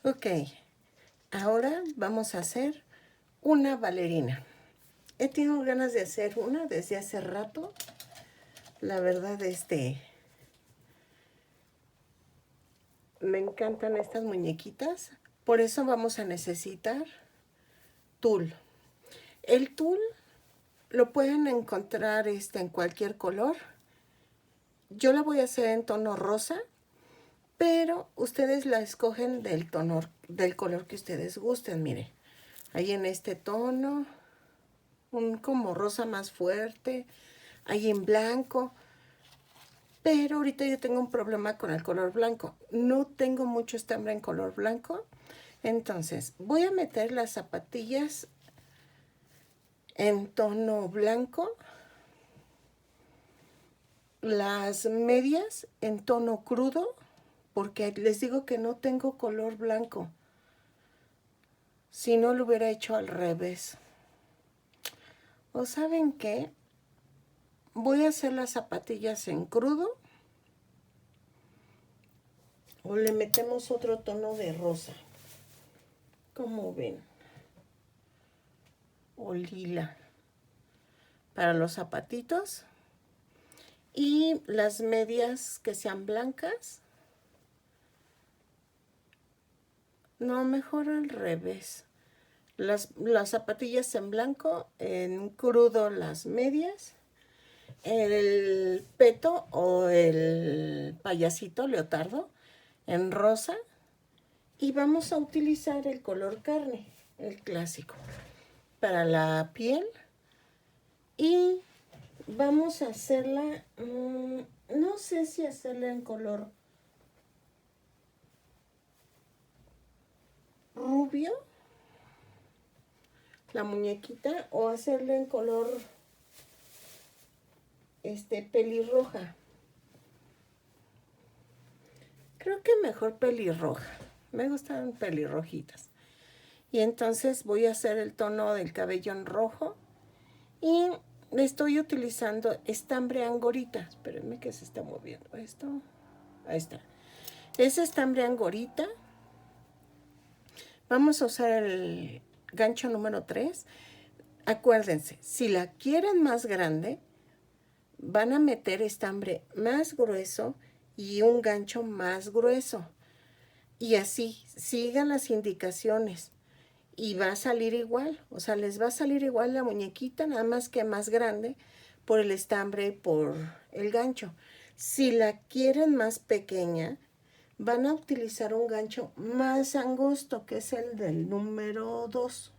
Ok, ahora vamos a hacer una bailarina. He tenido ganas de hacer una desde hace rato. La verdad, me encantan estas muñequitas. Por eso vamos a necesitar tul. El tul lo pueden encontrar en cualquier color. Yo la voy a hacer en tono rosa, pero ustedes la escogen del color que ustedes gusten. Mire, ahí en este tono, un como rosa más fuerte, ahí en blanco. Pero ahorita yo tengo un problema con el color blanco. No tengo mucho estambre en color blanco. Entonces, voy a meter las zapatillas en tono blanco, las medias en tono crudo, porque les digo que no tengo color blanco. Si no lo hubiera hecho al revés. ¿O saben qué? Voy a hacer las zapatillas en crudo. O le metemos otro tono de rosa. ¿Cómo ven? O lila. Para los zapatitos. Y las medias que sean blancas. No, mejor al revés. Las zapatillas en blanco, en crudo las medias, el peto o el payasito leotardo en rosa, y vamos a utilizar el color carne, el clásico, para la piel. Y vamos a hacerla, no sé si hacerla en color rubio, la muñequita, o hacerla en color pelirroja. Creo que mejor pelirroja. Me gustan pelirrojitas. Y entonces voy a hacer el tono del cabello en rojo. Y estoy utilizando estambre angorita. Espérenme que se está moviendo esto. Ahí está. Es estambre angorita. Vamos a usar el gancho número 3. Acuérdense, si la quieren más grande, van a meter estambre más grueso y un gancho más grueso. Y así, sigan las indicaciones. Y va a salir igual, o sea, les va a salir igual la muñequita, nada más que más grande por el estambre y por el gancho. Si la quieren más pequeña, van a utilizar un gancho más angosto, que es el del número 2.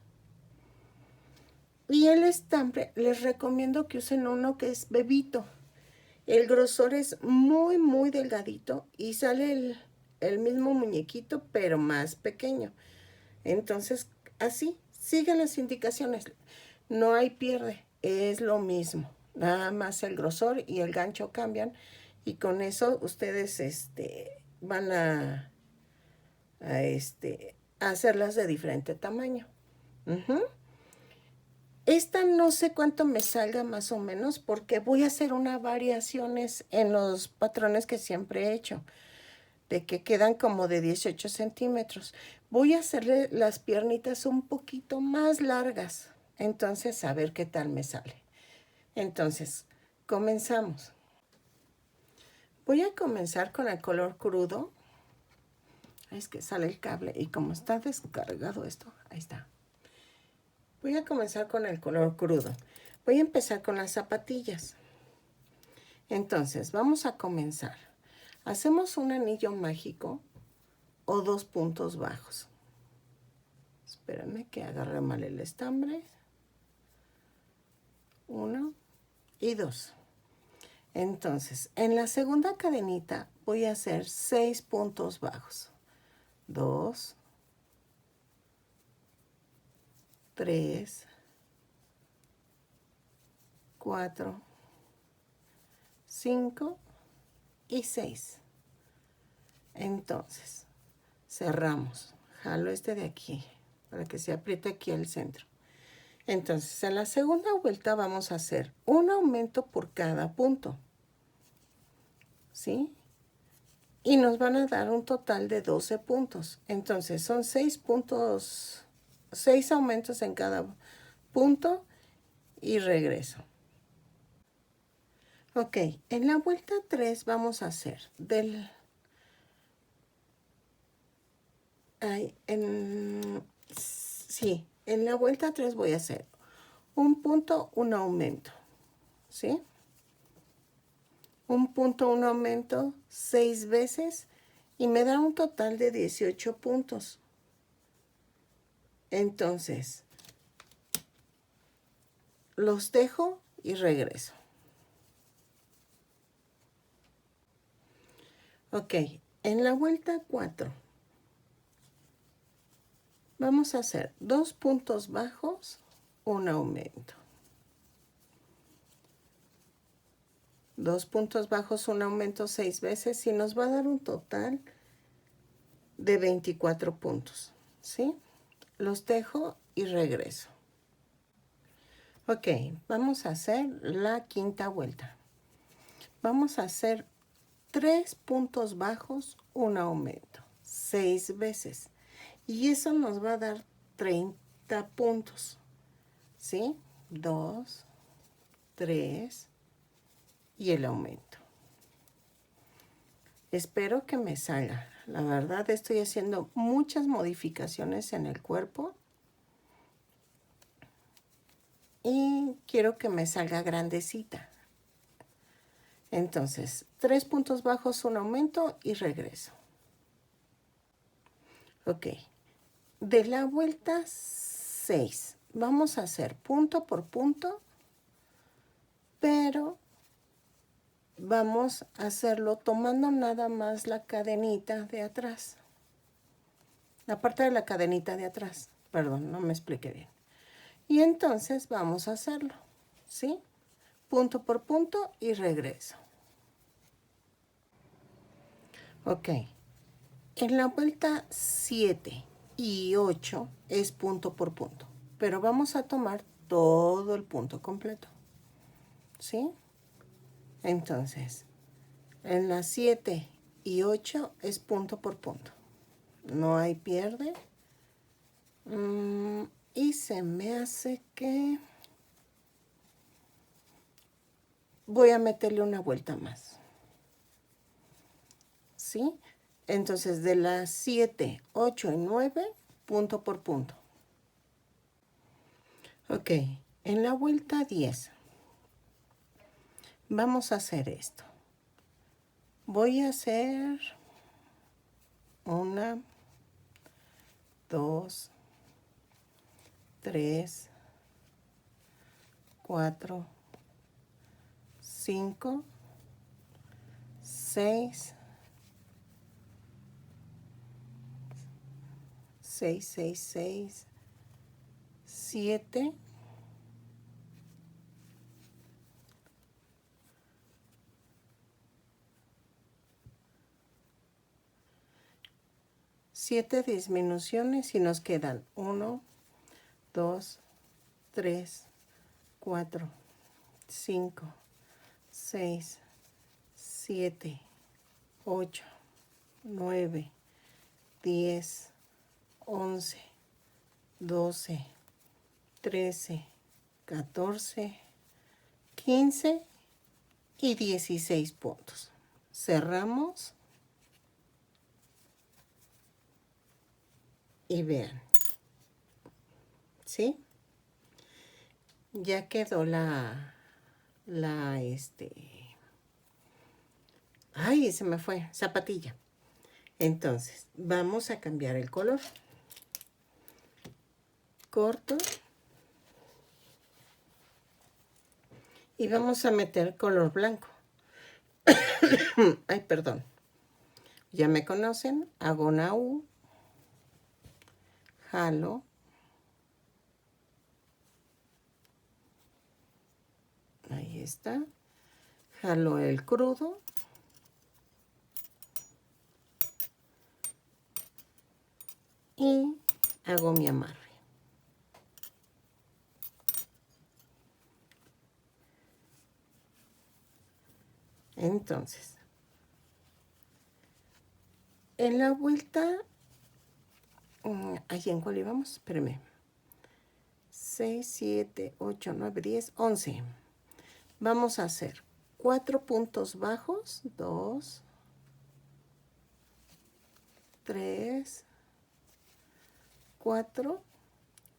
Y el estambre, les recomiendo que usen uno que es bebito. El grosor es muy, muy delgadito y sale el mismo muñequito, pero más pequeño. Entonces, así, sigan las indicaciones. No hay pierde, es lo mismo. Nada más el grosor y el gancho cambian. Y con eso ustedes van a hacerlas de diferente tamaño. Ujú. Esta no sé cuánto me salga más o menos, porque voy a hacer unas variaciones en los patrones que siempre he hecho, de que quedan como de 18 centímetros. Voy a hacerle las piernitas un poquito más largas. Entonces, a ver qué tal me sale. Entonces, comenzamos. Voy a comenzar con el color crudo. Es que sale el cable y como está descargado esto, ahí está. Voy a comenzar con el color crudo. Voy a empezar con las zapatillas. Entonces, vamos a comenzar. Hacemos un anillo mágico o 2 puntos bajos. Espérame que agarre mal el estambre. 1 y 2. Entonces, en la segunda cadenita voy a hacer 6 puntos bajos. 2, 3, 4, 5 y 6. Entonces, cerramos. Jalo de aquí para que se apriete aquí el centro. Entonces, en la segunda vuelta vamos a hacer un aumento por cada punto. ¿Sí? y nos van a dar un total de 12 puntos. Entonces son 6 puntos, 6 aumentos en cada punto y regreso. Ok, en la vuelta 3 vamos a hacer sí, en la vuelta 3 voy a hacer un punto, un aumento, ¿sí? Un punto, un aumento 6 veces y me da un total de 18 puntos. Entonces, los dejo y regreso. Ok, en la vuelta 4 vamos a hacer 2 puntos bajos, un aumento. 2 puntos bajos, un aumento 6 veces y nos va a dar un total de 24 puntos, ¿sí? Los dejo y regreso. Ok, vamos a hacer la quinta vuelta. Vamos a hacer 3 puntos bajos, un aumento, 6 veces. Y eso nos va a dar 30 puntos, ¿sí? 2, 3 y el aumento. Espero que me salga. La verdad estoy haciendo muchas modificaciones en el cuerpo y quiero que me salga grandecita. Entonces, 3 puntos bajos, un aumento y regreso. Ok, de la vuelta 6 vamos a hacer punto por punto, pero vamos a hacerlo tomando nada más la cadenita de atrás. La parte de la cadenita de atrás. Perdón, no me expliqué bien. Y entonces vamos a hacerlo, ¿sí? Punto por punto y regreso. Ok. En la vuelta 7 y 8 es punto por punto, pero vamos a tomar todo el punto completo, ¿sí? Entonces, en las 7 y 8 es punto por punto. No hay pierde. Y se me hace que voy a meterle una vuelta más, ¿sí? Entonces, de las 7, 8 y 9, punto por punto. Ok, en la vuelta 10 vamos a hacer esto. Voy a hacer 1, 2, 3, 4, 5, 6, 6, 6, 6, 7, 7 disminuciones y nos quedan 1, 2, 3, 4, 5, 6, 7, 8, 9, 10, 11, 12, 13, 14, 15 y 16 puntos. Cerramos y vean, ¿sí? Ya quedó ay, se me fue, zapatilla. Entonces, vamos a cambiar el color. Corto. Y vamos a meter color blanco. Ay, perdón. Ya me conocen. Hago una U. Jalo. Ahí está. Jalo el crudo. Y hago mi amarre. Entonces, En la vuelta, ¿ahí en cuál íbamos? Espérame. 6, 7, 8, 9, 10, 11. Vamos a hacer 4 puntos bajos. 2, 3, 4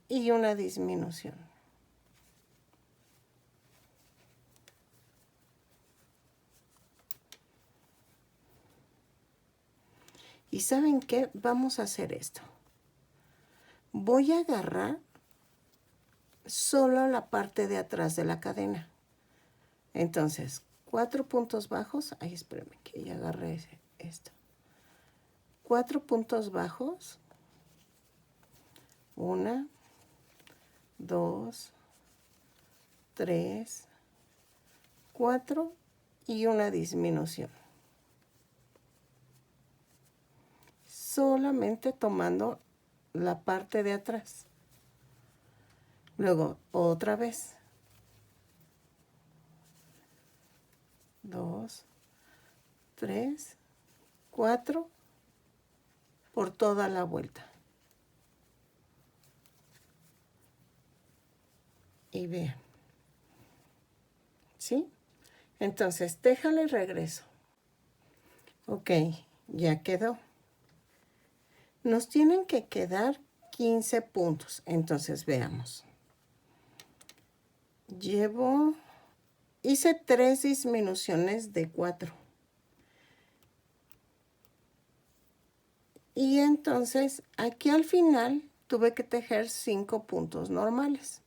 y una disminución. ¿Y saben qué? Vamos a hacer esto. Voy a agarrar solo la parte de atrás de la cadena. Entonces, 4 puntos bajos. Ay, espérame que ya agarré esto. 4 puntos bajos. 1, 2, 3, 4 y una disminución. Solamente tomando la parte de atrás. Luego, otra vez. 2, 3, 4 por toda la vuelta. Y vean. ¿Sí? Entonces, déjale regreso. Ok, ya quedó. Nos tienen que quedar 15 puntos. Entonces, veamos. Hice 3 disminuciones de 4. Y entonces, aquí al final, tuve que tejer 5 puntos normales.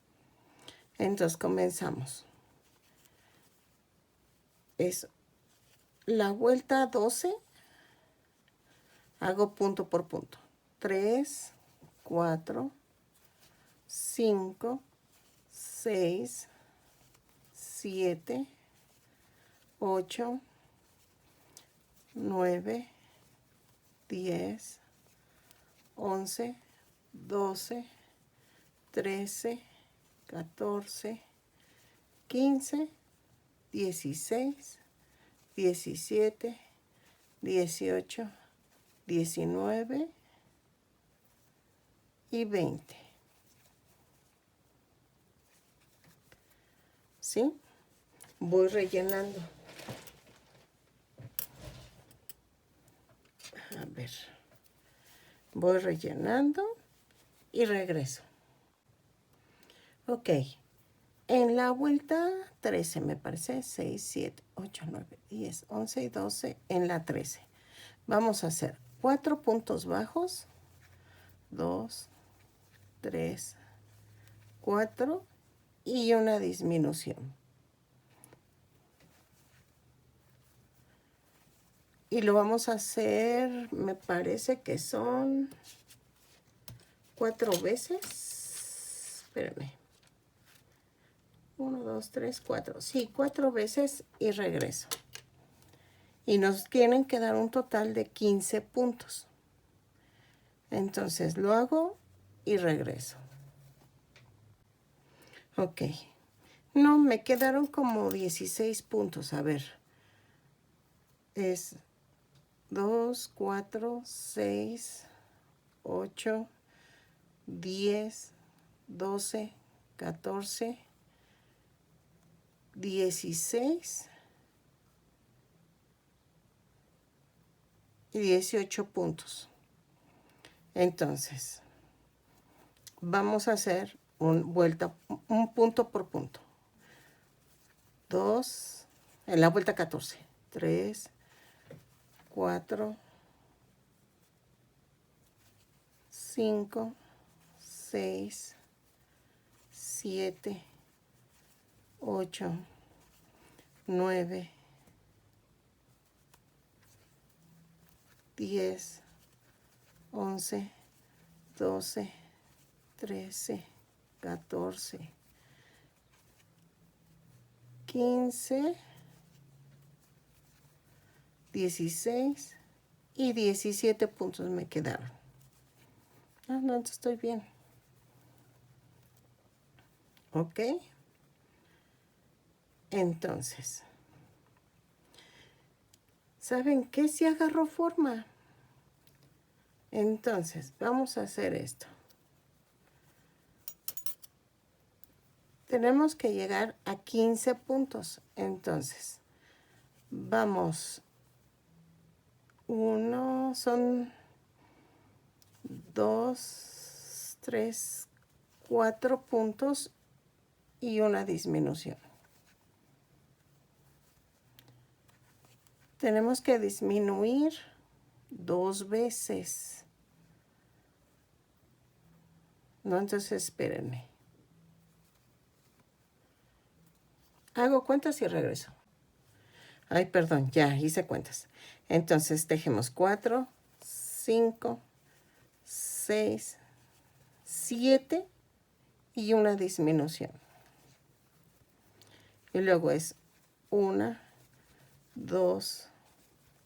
Entonces, comenzamos. Es la vuelta 12. Hago punto por punto. 3, 4, 5, 6, 7, 8, 9, 10, 11, 12, 13, 14, 15, 16, 17, 18, 19 y 20. ¿Sí? Voy rellenando. A ver. Voy rellenando y regreso. Ok. En la vuelta 13 me parece. 6, 7, 8, 9, 10, 11 y 12 en la 13. Vamos a hacer 4 puntos bajos. 2, 3, 4 y una disminución. Y lo vamos a hacer, me parece que son 4 veces. Espérame. 1, 2, 3, 4. Sí, 4 veces y regreso. Y nos tienen que dar un total de 15 puntos. Entonces lo hago y regreso. Ok. No, me quedaron como 16 puntos. A ver. Es 2, 4, 6, 8, 10, 12, 14, 16 y 18 puntos. Entonces, vamos a hacer un punto por punto. 2, en la vuelta 14. 3, 4, 5, 6, 7, 8, 9, 10, 11, 12, 13, 14, 15, 16 y 17 puntos me quedaron. Ah, no, entonces estoy bien. Ok. Entonces, ¿saben qué? Si agarró forma. Entonces, vamos a hacer esto. Tenemos que llegar a 15 puntos. Entonces, vamos. Son 2, 3, 4 puntos y una disminución. Tenemos que disminuir 2 veces. No, entonces espérenme. Hago cuentas y regreso. Ay, perdón, ya hice cuentas. Entonces tejemos 4, 5, 6, 7 y una disminución. Y luego es 1, 2,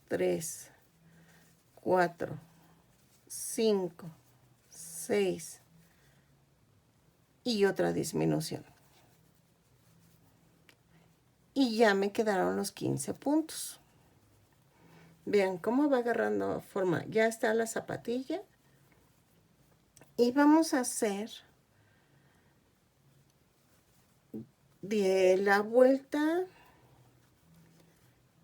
3, 4, 5, 6 y otra disminución. Y ya me quedaron los 15 puntos. Vean cómo va agarrando forma. Ya está la zapatilla. Y vamos a hacer de la vuelta,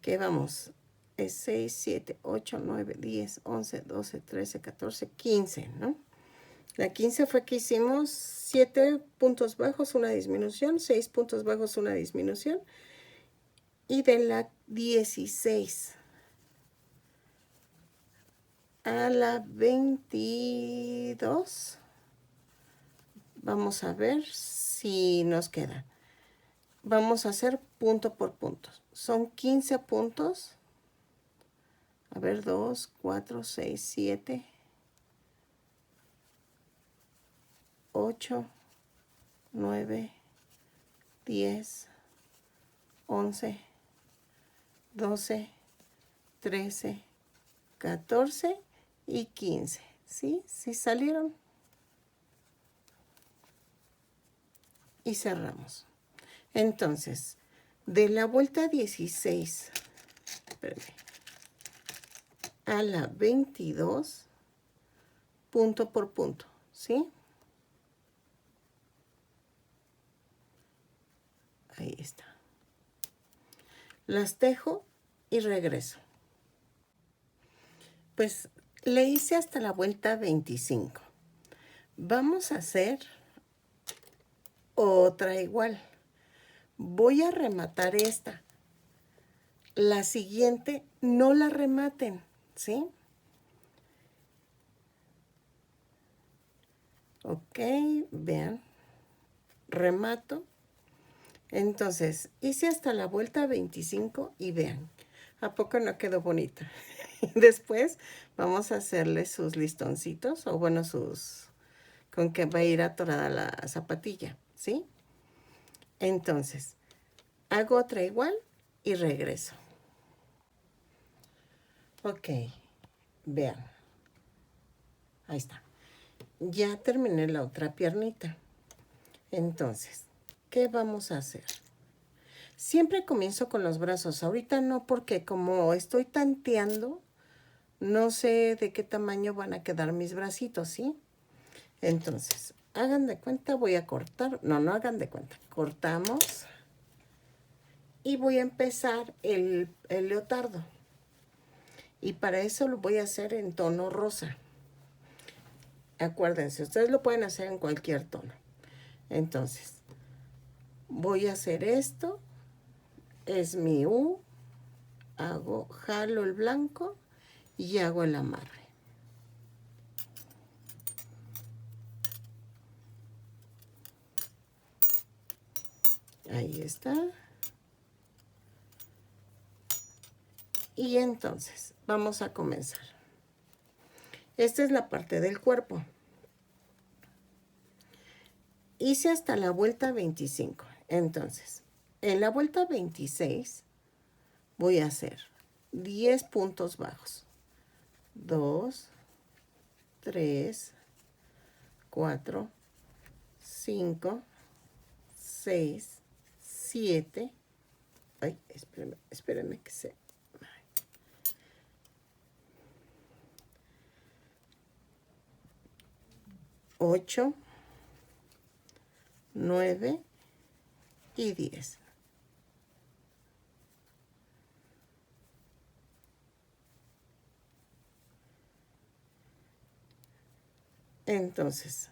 que vamos, es 6, 7, 8, 9, 10, 11, 12, 13, 14, 15, ¿no? La 15 fue que hicimos 7 puntos bajos, una disminución, 6 puntos bajos, una disminución. Y de la 16 a la 22, vamos a ver si nos queda. Vamos a hacer punto por punto. Son 15 puntos. A ver, 2, 4, 6, 7, 8, 9, 10, 11, 12, 13, 14 y 15. ¿Sí? ¿Sí salieron? Y cerramos. Entonces, de la vuelta 16, espérame, a la 22, punto por punto, ¿sí? Ahí está. Las tejo y regreso. Pues le hice hasta la vuelta 25. Vamos a hacer otra igual. Voy a rematar esta. La siguiente no la rematen, ¿sí? Ok, vean. Remato. Entonces, hice hasta la vuelta 25 y vean, ¿a poco no quedó bonita? Después vamos a hacerle sus listoncitos, o bueno, con que va a ir atorada la zapatilla, ¿sí? Entonces, hago otra igual y regreso. Ok, vean. Ahí está. Ya terminé la otra piernita. Entonces, ¿qué vamos a hacer? Siempre comienzo con los brazos. Ahorita no, porque como estoy tanteando, no sé de qué tamaño van a quedar mis bracitos, ¿sí? Entonces, hagan de cuenta, voy a cortar. No hagan de cuenta. Cortamos. Y voy a empezar el leotardo. Y para eso lo voy a hacer en tono rosa. Acuérdense, ustedes lo pueden hacer en cualquier tono. Entonces, voy a hacer esto. Es mi U. Jalo el blanco y hago el amarre. Ahí está. Y entonces, vamos a comenzar. Esta es la parte del cuerpo. Hice hasta la vuelta 25. Entonces, en la vuelta 26 voy a hacer 10 puntos bajos. 2, 3, 4, 5, 6, 7. Ay, espérenme que se... 8, 9 y 10. Entonces,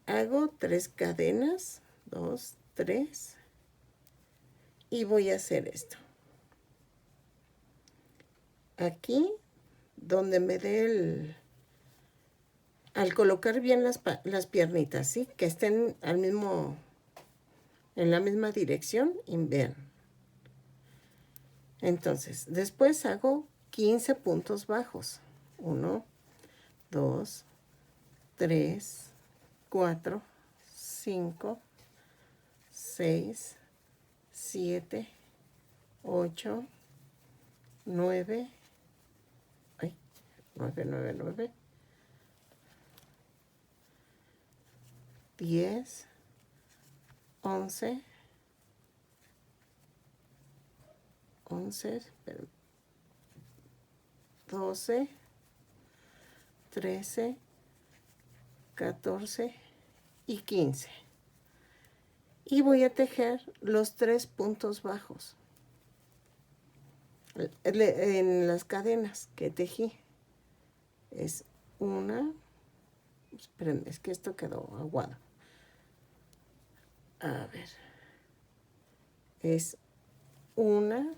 hago 3 cadenas, 2, 3, y voy a hacer esto. Aquí, donde me dé el... Al colocar bien las piernitas, ¿sí? Que estén en la misma dirección, y vean. Entonces, después hago 15 puntos bajos. 1, 2, 3, 4, 5, 6, 7, 8, 9, 9, 10, 11, 12, 13, 14 y 15. Y voy a tejer los 3 puntos bajos en las cadenas que tejí. Es una, esperen, es que esto quedó aguado. A ver, es una,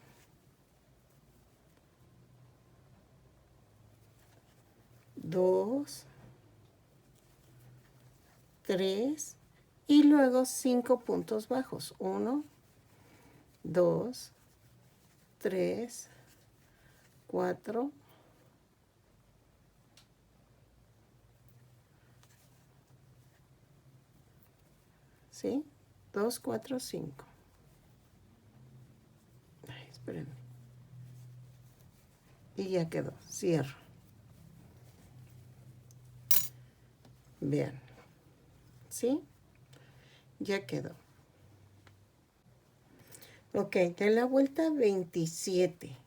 2, 3 y luego 5 puntos bajos. 1, 2, 3, 4, 2, 4, 5. Ay, espérenme. Y ya quedó. Cierro. Vean. ¿Sí? Ya quedó. Ok, de la vuelta 27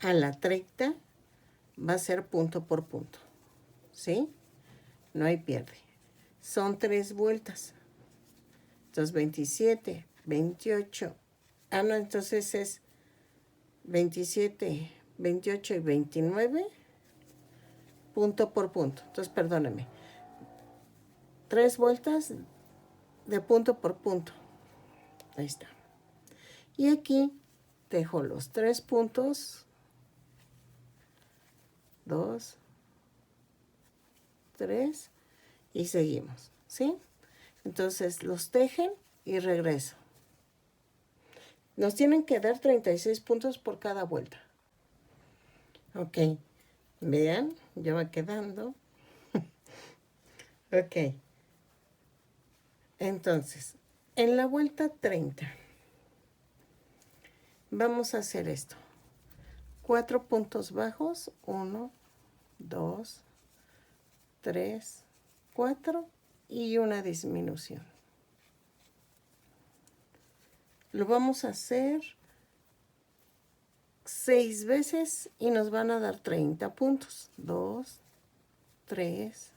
a la 30 va a ser punto por punto. ¿Sí? No hay pierde. Son 3 vueltas. Entonces 27, 28. Ah, no, entonces es 27, 28 y 29. Punto por punto. Entonces, perdóneme. 3 vueltas de punto por punto. Ahí está. Y aquí tejo los 3 puntos. 2, 3 y seguimos, ¿sí? Entonces los tejen y regreso. Nos tienen que dar 36 puntos por cada vuelta. Ok, vean, ya va quedando. Ok. Entonces, en la vuelta 30 vamos a hacer esto. 4 puntos bajos, 1, 2, 3, 4 y una disminución. Lo vamos a hacer 6 veces y nos van a dar 30 puntos. 2, 3,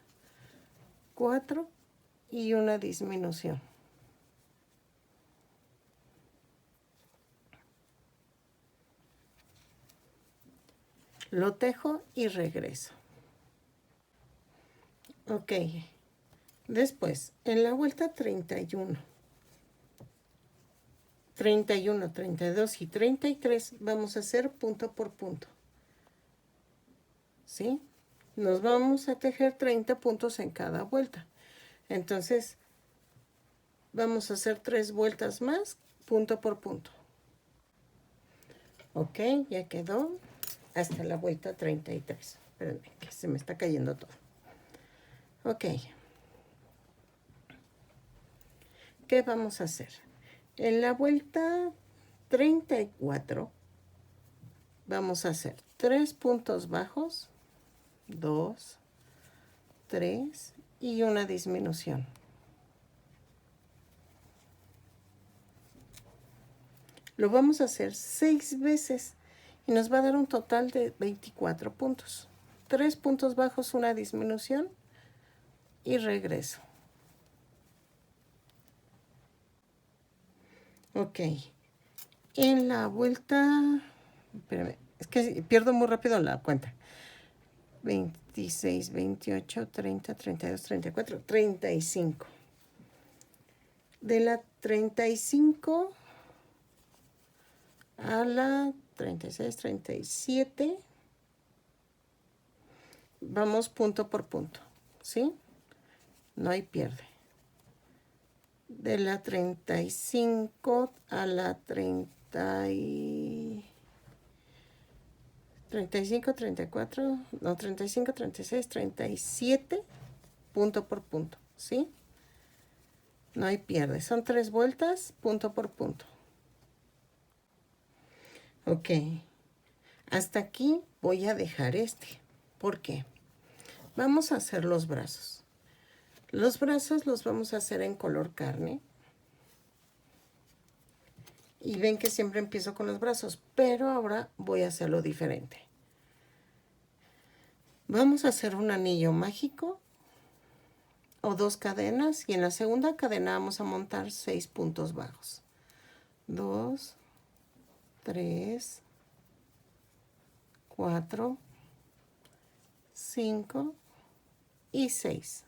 4 y una disminución. Lo tejo y regreso. Ok. Después, en la vuelta 31, 31, 32 y 33 vamos a hacer punto por punto. ¿Sí? Nos vamos a tejer 30 puntos en cada vuelta. Entonces, vamos a hacer 3 vueltas más, punto por punto. Ok, ya quedó hasta la vuelta 33. Espérenme, que se me está cayendo todo. Ok. ¿Qué vamos a hacer? En la vuelta 34 vamos a hacer 3 puntos bajos, 2, 3 y una disminución. Lo vamos a hacer 6 veces y nos va a dar un total de 24 puntos. 3 puntos bajos, una disminución y regreso. Ok. En la vuelta, espérame, es que pierdo muy rápido la cuenta. 26, 28, 30, 32, 34, 35. De la 35 a la 36, 37, vamos punto por punto, ¿sí? No hay pierde. De la 35 a la 35, 34, no, 35, 36, 37, punto por punto, ¿sí? No hay pierde. Son 3 vueltas, punto por punto. Ok. Hasta aquí voy a dejar este. ¿Por qué? Vamos a hacer los brazos. Los brazos los vamos a hacer en color carne. Y ven que siempre empiezo con los brazos, pero ahora voy a hacerlo diferente. Vamos a hacer un anillo mágico o 2 cadenas y en la segunda cadena vamos a montar 6 puntos bajos. 2, 3, 4, 5 y 6.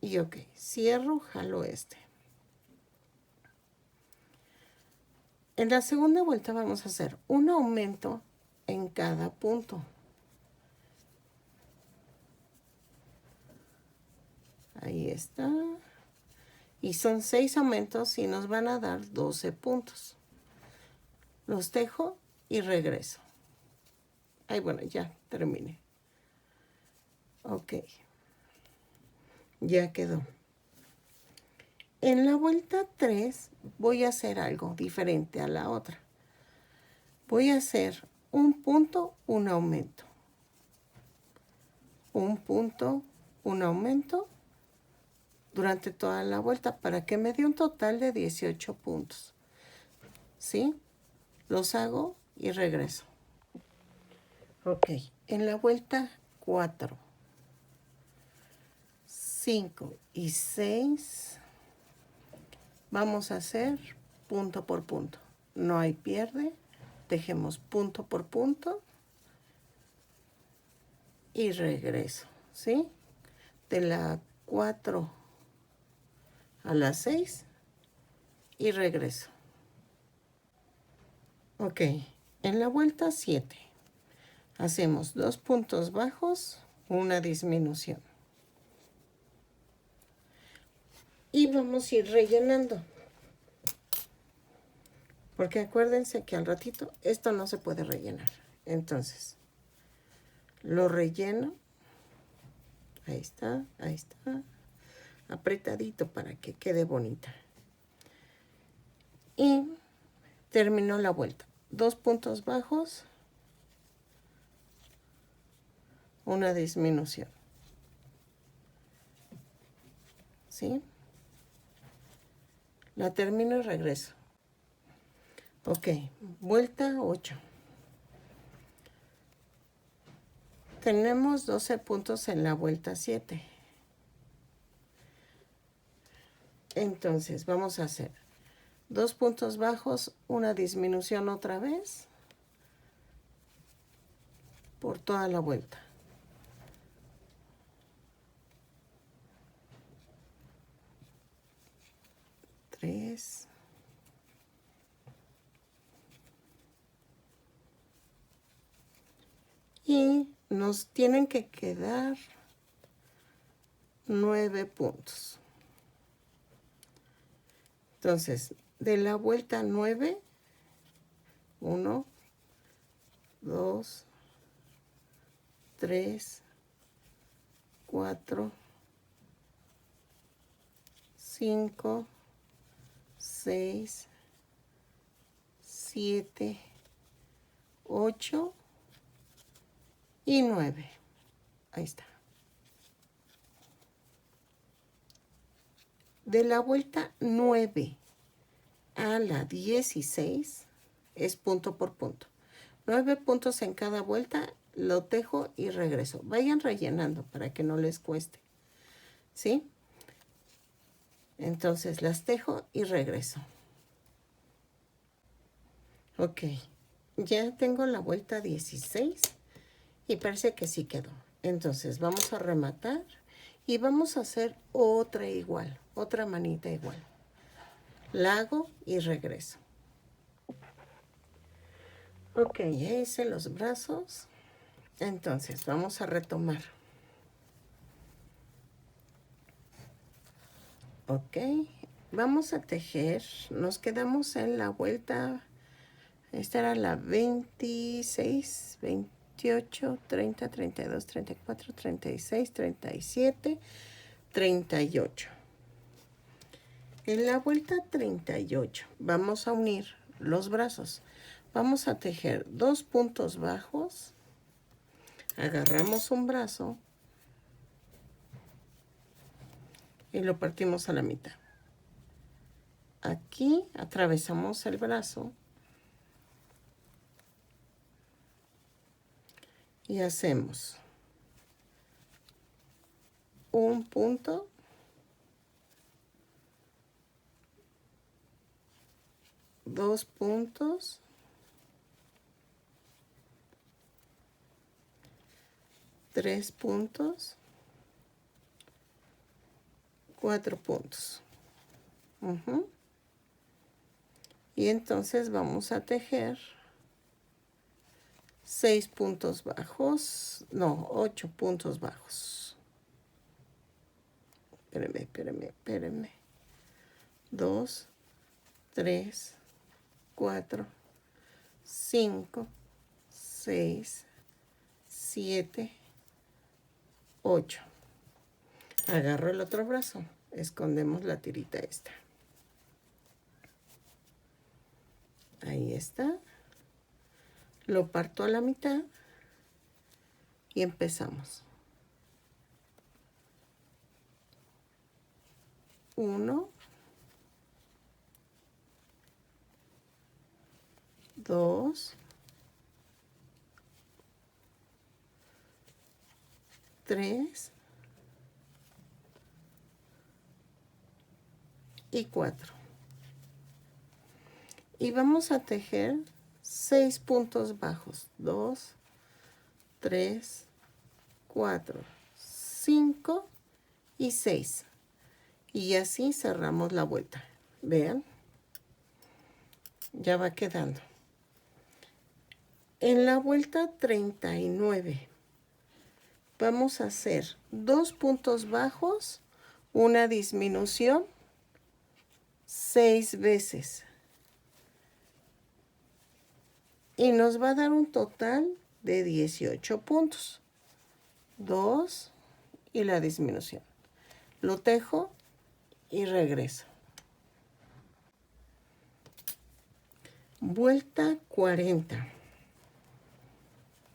Y ok, cierro, jalo este. En la segunda vuelta vamos a hacer un aumento en cada punto. Ahí está. Y son 6 aumentos y nos van a dar 12 puntos. Los dejo y regreso. Ay, bueno, ya terminé. Ok. Ya quedó. En la vuelta 3 voy a hacer algo diferente a la otra. Voy a hacer un punto, un aumento. Un punto, un aumento durante toda la vuelta para que me dé un total de 18 puntos. ¿Sí? Los hago y regreso. Ok, en la vuelta 4, 5 y 6 vamos a hacer punto por punto. No hay pierde. Dejemos punto por punto y regreso, ¿sí? De la 4 a la 6 y regreso. Ok, en la vuelta 7 hacemos 2 puntos bajos, una disminución. Y vamos a ir rellenando. Porque acuérdense que al ratito esto no se puede rellenar. Entonces, lo relleno. Ahí está, ahí está. Apretadito para que quede bonita. Y termino la vuelta. 2 puntos bajos, una disminución. ¿Sí? La termino y regreso. Ok, vuelta 8. Tenemos 12 puntos en la vuelta 7. Entonces, vamos a hacer 2 puntos bajos, una disminución otra vez por toda la vuelta. Tres. Y nos tienen que quedar 9 puntos. Entonces, de la vuelta 9, 1, 2, 3, 4, 5, 6, 7, 8 y 9. Ahí está. De la vuelta 9 a la 16 es punto por punto. 9 puntos en cada vuelta, lo tejo y regreso. Vayan rellenando para que no les cueste, ¿sí? Entonces las tejo y regreso. Ok, ya tengo la vuelta 16 y parece que sí quedó. Entonces vamos a rematar y vamos a hacer otra igual, otra manita igual. La hago y regreso. Ok, ya hice los brazos. Entonces vamos a retomar. Ok, vamos a tejer. Nos quedamos en la vuelta. Esta era la 26, 28, 30, 32, 34, 36, 37, 38. En la vuelta 38 vamos a unir los brazos. Vamos a tejer 2 puntos bajos. Agarramos un brazo y lo partimos a la mitad. Aquí atravesamos el brazo y hacemos un punto, dos puntos, tres puntos, cuatro puntos. Y entonces vamos a tejer 6 puntos bajos, no, 8 puntos bajos. Espérenme. 2, 3, 4, 5, 6, 7, 8. Agarro el otro brazo, escondemos la tirita esta. Ahí está. Lo parto a la mitad y empezamos. 1, 2, 3 y 4. Y vamos a tejer 6 puntos bajos. 2, 3, 4, 5 y 6. Y así cerramos la vuelta. Vean. Ya va quedando. En la vuelta 39 vamos a hacer 2 puntos bajos, una disminución 6 veces. Y nos va a dar un total de 18 puntos. 2 y la disminución. Lo tejo y regreso. Vuelta 40.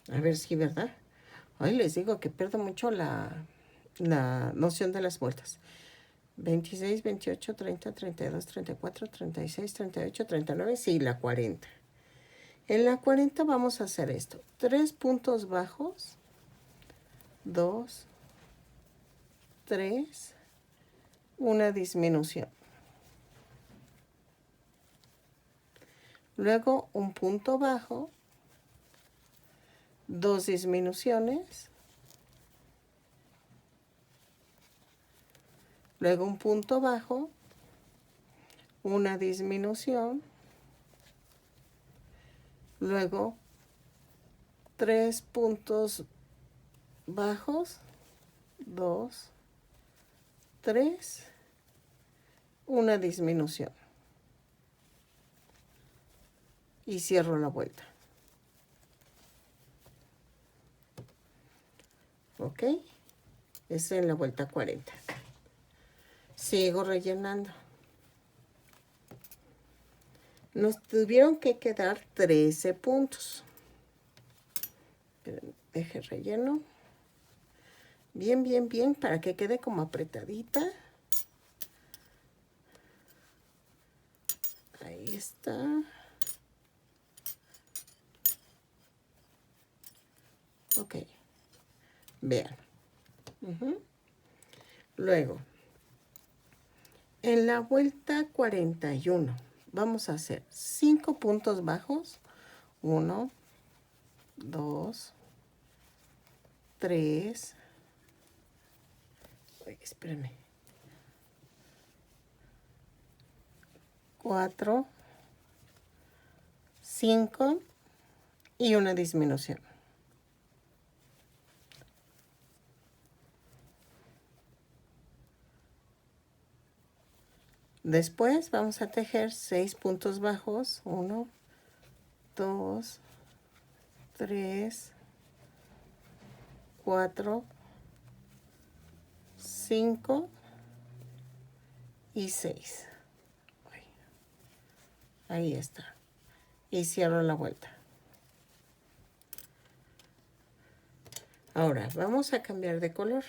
A ver si, ¿verdad? Ay, les digo que pierdo mucho la noción de las vueltas. 26, 28, 30, 32, 34, 36, 38, 39. Sí, la 40. En la 40 vamos a hacer esto. 3 puntos bajos. 2, 3, una disminución. Luego un punto bajo, 2 disminuciones. Luego un punto bajo, una disminución. Luego 3 puntos bajos, 2, 3, una disminución. Y cierro la vuelta. ¿Ok? Es en la vuelta 40. Sigo rellenando. Nos tuvieron que quedar 13 puntos. Deje relleno. Bien, para que quede como apretadita. Ahí está. Vean. Luego, en la vuelta 41 vamos a hacer 5 puntos bajos. 1, 2, 3. Espérenme. 4, 5 y una disminución. Después vamos a tejer 6 puntos bajos. 1, 2, 3, 4, 5 y 6. Ahí está. Y cierro la vuelta. Ahora vamos a cambiar de color.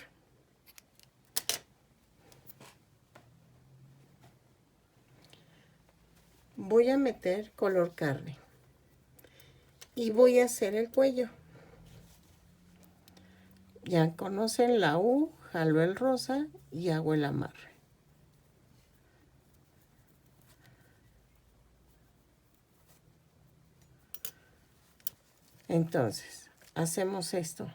Voy a meter color carne. Y voy a hacer el cuello. Ya conocen la U, jalo el rosa y hago el amarre. Entonces, hacemos esto.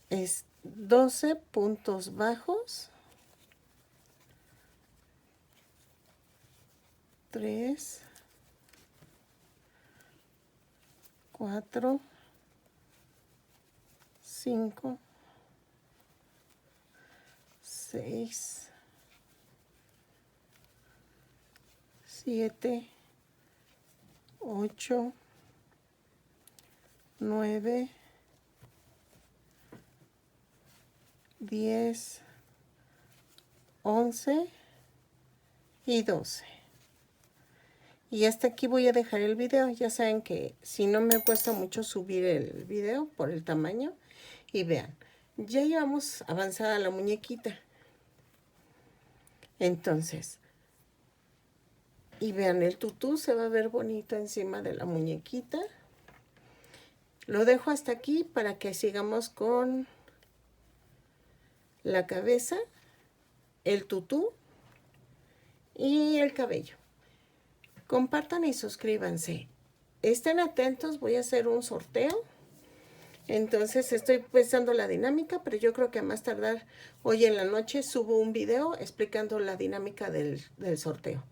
Es 12 puntos bajos. 3, 4, 5, 6, 7, 8, 9, 10, 11 y 12. Y hasta aquí voy a dejar el video. Ya saben que si no me cuesta mucho subir el video por el tamaño. Y vean, ya llevamos avanzada la muñequita. Entonces, y vean, el tutú se va a ver bonito encima de la muñequita. Lo dejo hasta aquí para que sigamos con la cabeza, el tutú y el cabello. Compartan y suscríbanse. Estén atentos, voy a hacer un sorteo. Entonces estoy pensando la dinámica, pero yo creo que a más tardar hoy en la noche subo un video explicando la dinámica del sorteo.